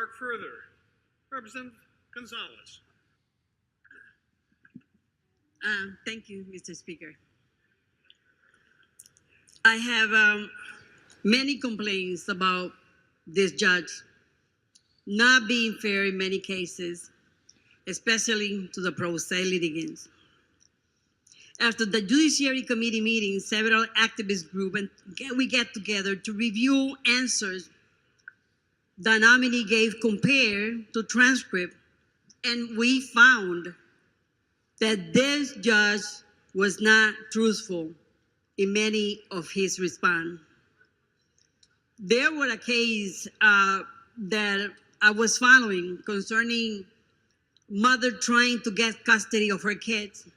remark further? Representative Gonzalez. Thank you, Mr. Speaker. I have many complaints about this judge not being fair in many cases, especially to the pro se litigants. After the Judiciary Committee meeting, several activist groups and we get together to review answers the nominee gave compared to transcript, and we found that this judge was not truthful in many of his response. There were a case that I was following concerning mother trying to get custody of her kids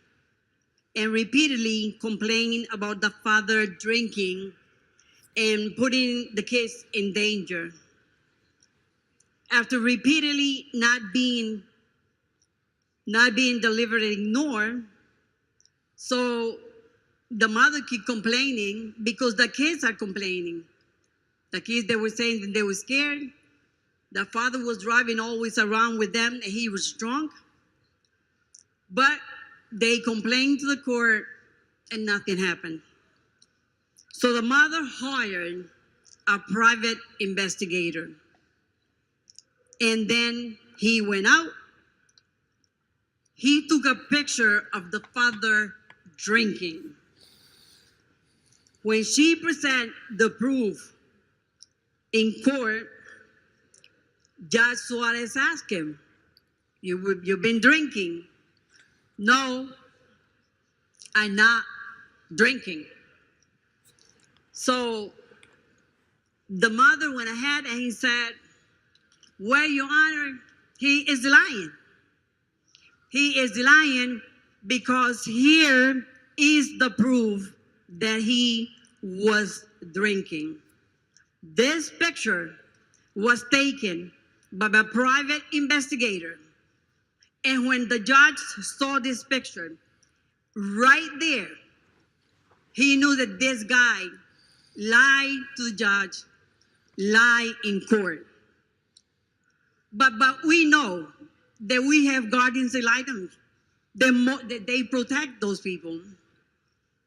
and repeatedly complaining about the father drinking and putting the kids in danger. After repeatedly not being delivered and ignored, so the mother keep complaining because the kids are complaining. The kids, they were saying that they were scared. The father was driving always around with them and he was drunk. But they complained to the court and nothing happened. So the mother hired a private investigator. And then he went out. He took a picture of the father drinking. When she presented the proof in court, Judge Suarez asked him, you've been drinking? No, I'm not drinking. So the mother went ahead and he said, well, Your Honor, he is lying. He is lying because here is the proof that he was drinking. This picture was taken by a private investigator. And when the judge saw this picture, right there, he knew that this guy lied to the judge, lied in court. But we know that we have guardians ad litem. They protect those people.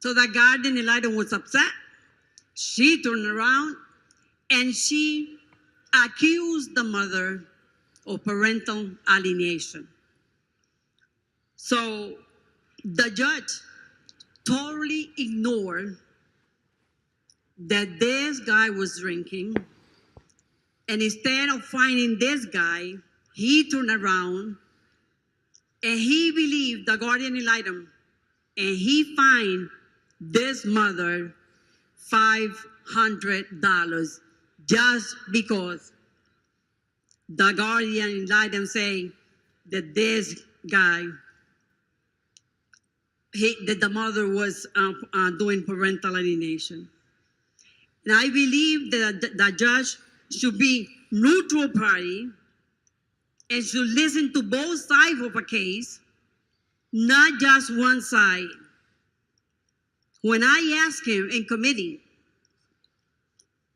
So the guardian ad litem was upset. She turned around and she accused the mother of parental alienation. So the judge totally ignored that this guy was drinking, and instead of finding this guy, he turned around and he believed the guardian ad litem, and he fined this mother $500 just because the guardian ad litem say that this guy, that the mother was doing parental alienation. And I believe that the judge should be neutral party and should listen to both sides of a case, not just one side. When I asked him in committee,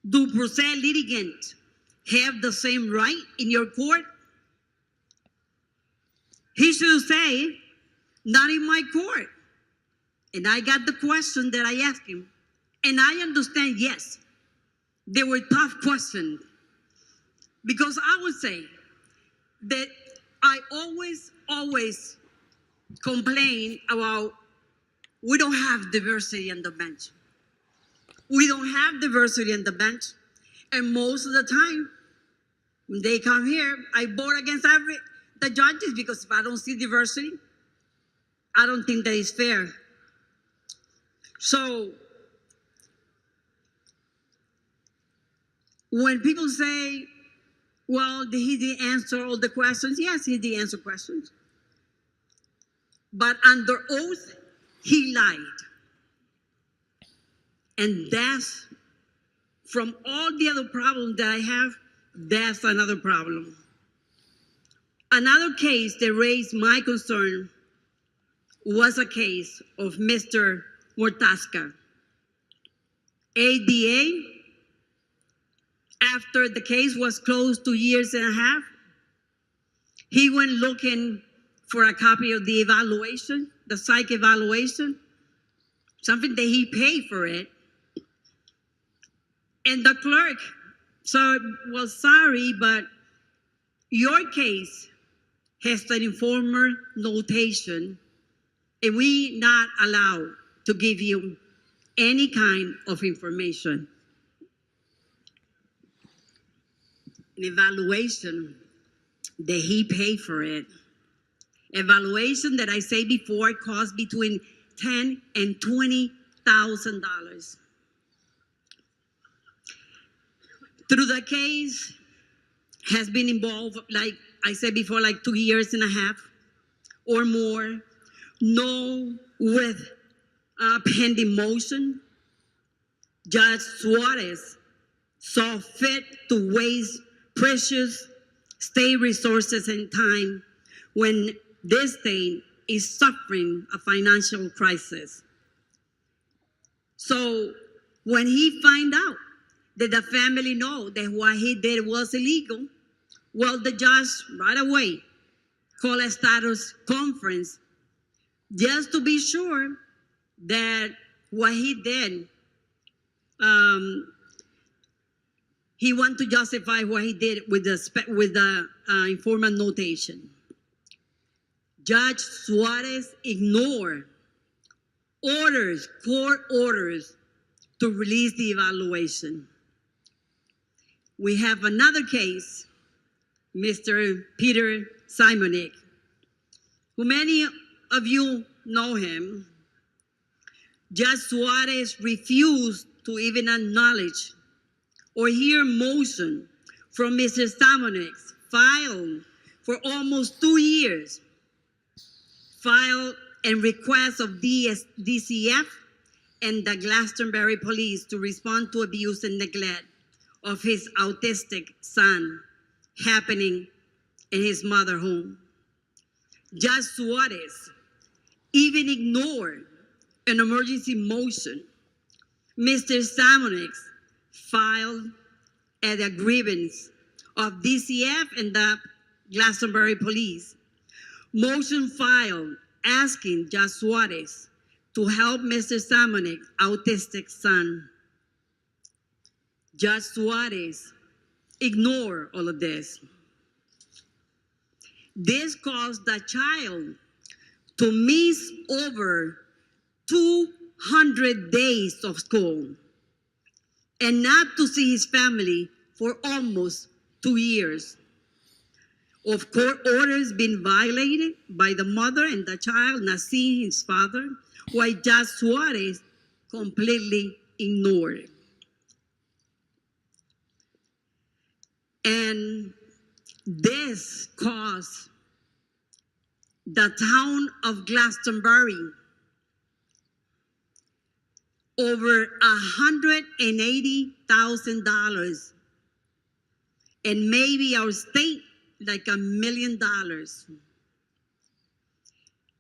do pro se litigants have the same right in your court? He should say, not in my court. And I got the question that I asked him. And I understand, yes, they were tough questions. Because I would say that I always complain about we don't have diversity on the bench. We don't have diversity on the bench. And most of the time, when they come here, I vote against the judges because if I don't see diversity, I don't think that is fair. So when people say, well, he didn't answer all the questions, yes, he did answer questions. But under oath, he lied. And that's, from all the other problems that I have, that's another problem. Another case that raised my concern was a case of Mr. Mortasca. ADA, after the case was closed 2.5 years, He went looking for a copy of the evaluation, the psych evaluation, something that he paid for it. And the clerk said, well, sorry, but your case has an informer notation, and we not allowed to give you any kind of information. An evaluation that he paid for it. Evaluation that I say before cost between $10,000 and $20,000. Through the case has been involved, like I said before, like 2 years and a half or more. No, with pending motion, Judge Suarez saw fit to waste precious state resources and time when this state is suffering a financial crisis. So when he find out that the family know that what he did was illegal, well, the judge right away called a status conference just to be sure that what he did, he wanted to justify what he did with the informant notation. Judge Suarez ignored court orders to release the evaluation. We have another case, Mr. Peter Simonik, who many of you know him. Judge Suarez refused to even acknowledge or hear motion from Mr. Simonik filed for almost 2 years, filed and request of DCF and the Glastonbury police to respond to abuse and neglect of his autistic son happening in his mother home. Judge Suarez even ignored an emergency motion Mr. Simonik filed at the grievance of DCF and the Glastonbury police. Motion filed asking Judge Suarez to help Mr. Simonik's autistic son. Judge Suarez ignored all of this. This caused the child to miss over 200 days of school and not to see his family for almost 2 years. Of court orders being violated by the mother and the child not seeing his father, while Judge Suarez completely ignored it. And this caused the town of Glastonbury over $180,000, and maybe our state like $1 million.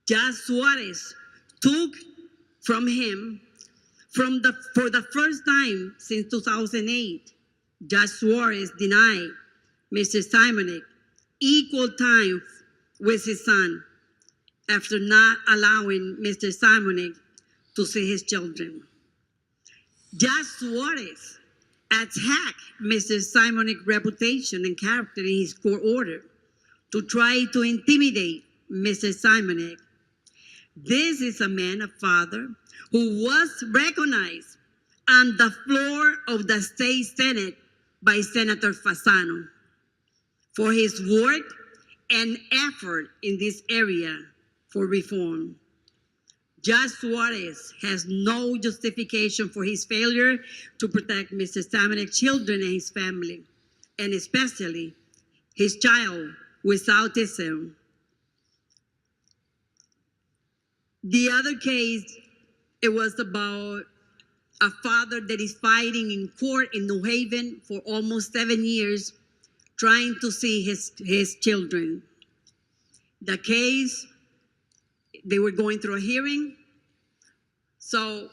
Judge Suarez took from him for the first time since 2008. Judge Suarez denied Mr. Simonik equal time with his son after not allowing Mr. Simonik to see his children. Judge Suarez attacked Mr. Simonik's reputation and character in his court order to try to intimidate Mr. Simonik. This is a man, a father, who was recognized on the floor of the state Senate by Senator Fasano for his work and effort in this area for reform. Judge Suarez has no justification for his failure to protect Mr. Simonik's children and his family, and especially his child with autism. The other case, it was about a father that is fighting in court in New Haven for almost 7 years, trying to see his children. The case, they were going through a hearing. So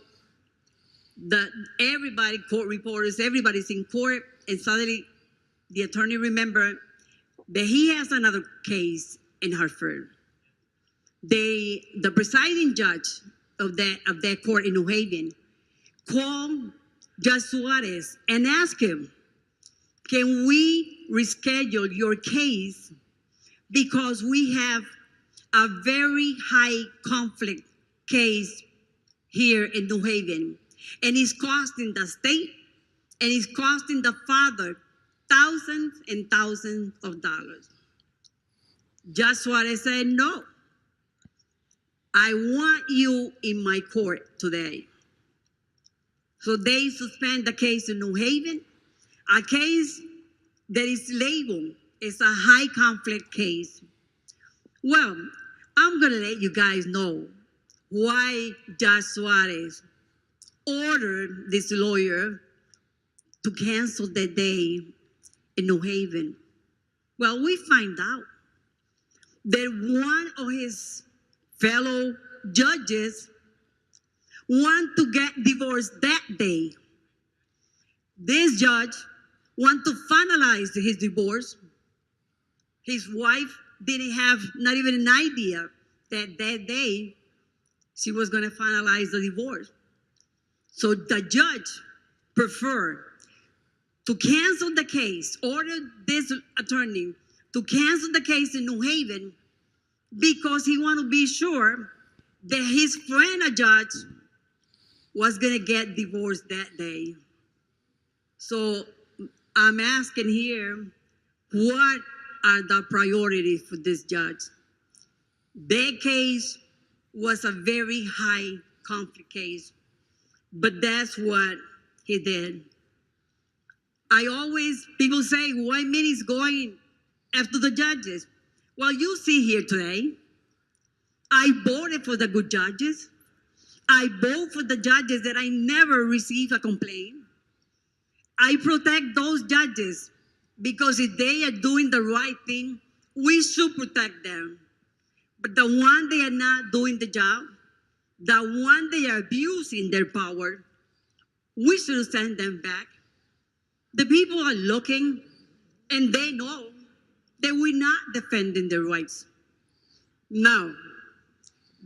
everybody, court reporters, everybody's in court, and suddenly the attorney remembered But he has another case in Hartford. The presiding judge of that court in New Haven called Judge Suarez and asked him, can we reschedule your case because we have a very high conflict case here in New Haven, and it's costing the state and it's costing the father thousands and thousands of dollars. Judge Suarez said, no, I want you in my court today. So they suspend the case in New Haven, a case that is labeled as a high conflict case. Well, I'm gonna let you guys know why Judge Suarez ordered this lawyer to cancel the day in New Haven. Well, we find out that one of his fellow judges want to get divorced that day. This judge want to finalize his divorce. His wife didn't have not even an idea that that day she was going to finalize the divorce. So the judge preferred to cancel the case, ordered this attorney to cancel the case in New Haven because he wanted to be sure that his friend, a judge, was going to get divorced that day. So I'm asking here, what are the priorities for this judge? Their case was a very high conflict case, but that's what he did. People say, why Minnie's going after the judges? Well, you see here today, I voted for the good judges. I vote for the judges that I never receive a complaint. I protect those judges because if they are doing the right thing, we should protect them. But the one they are not doing the job, the one they are abusing their power, we should send them back. The people are looking and they know that we're not defending their rights. Now,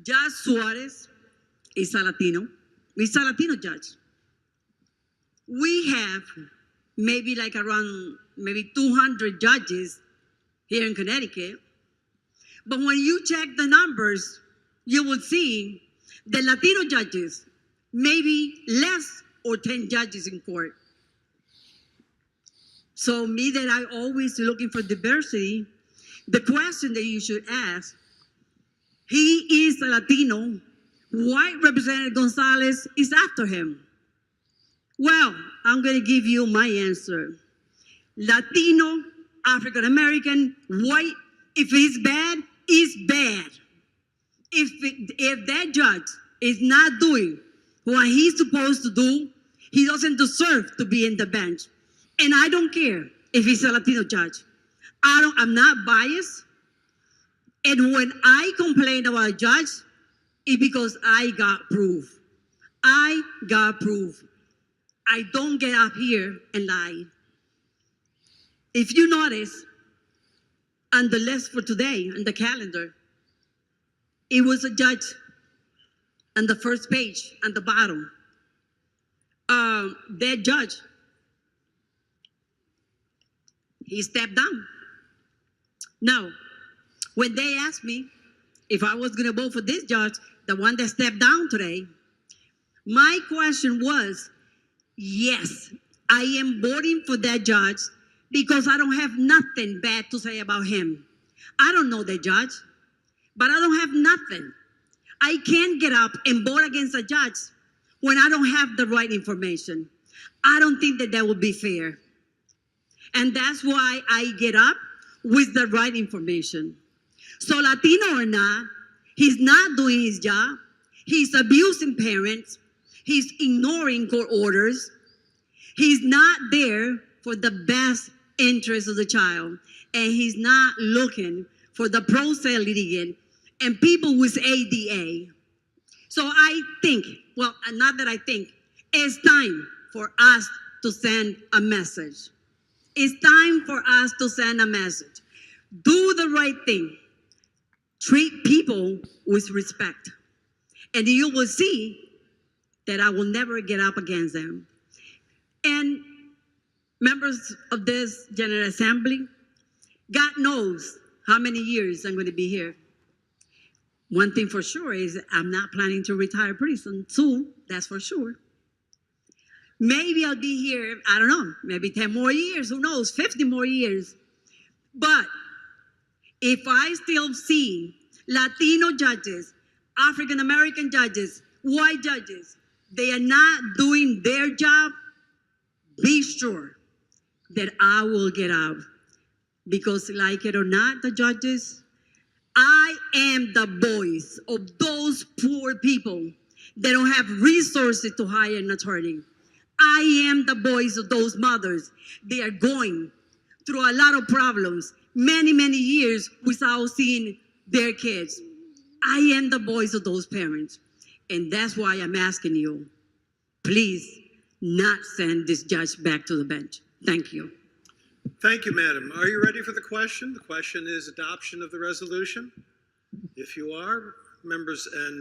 Judge Suarez is a Latino. He's a Latino judge. We have maybe like around 200 judges here in Connecticut. But when you check the numbers, you will see the Latino judges, maybe less or 10 judges in court. So me that I always looking for diversity, the question that you should ask, he is a Latino, why Representative Gonzalez is after him? Well, I'm going to give you my answer. Latino, African American, white, if it's bad, it's bad. If that judge is not doing what he's supposed to do, he doesn't deserve to be in the bench. And I don't care if he's a Latino judge. I'm not biased. And when I complain about a judge, it's because I got proof. I got proof. I don't get up here and lie. If you notice, on the list for today, on the calendar, it was a judge on the first page, on the bottom. That judge, he stepped down. Now, when they asked me if I was going to vote for this judge, the one that stepped down today, my question was, yes, I am voting for that judge because I don't have nothing bad to say about him. I don't know the judge, but I don't have nothing. I can't get up and vote against a judge when I don't have the right information. I don't think that would be fair. And that's why I get up with the right information. So Latino or not, he's not doing his job. He's abusing parents. He's ignoring court orders. He's not there for the best interest of the child. And he's not looking for the pro se litigant and people with ADA. So I think, well, not that I think, it's time for us to send a message. It's time for us to send a message. Do the right thing. Treat people with respect. And you will see that I will never get up against them. And members of this General Assembly, God knows how many years I'm going to be here. One thing for sure is I'm not planning to retire pretty soon. That's for sure. Maybe I'll be here, I don't know, maybe 10 more years, who knows, 50 more years. But if I still see Latino judges, African American judges, white judges, they are not doing their job, be sure that I will get out. Because like it or not, the judges, I am the voice of those poor people that don't have resources to hire an attorney. I am the voice of those mothers. They are going through a lot of problems, many, many years without seeing their kids. I am the voice of those parents. And that's why I'm asking you, please not send this judge back to the bench. Thank you. Thank you, madam. Are you ready for the question? The question is adoption of the resolution. If you are, members and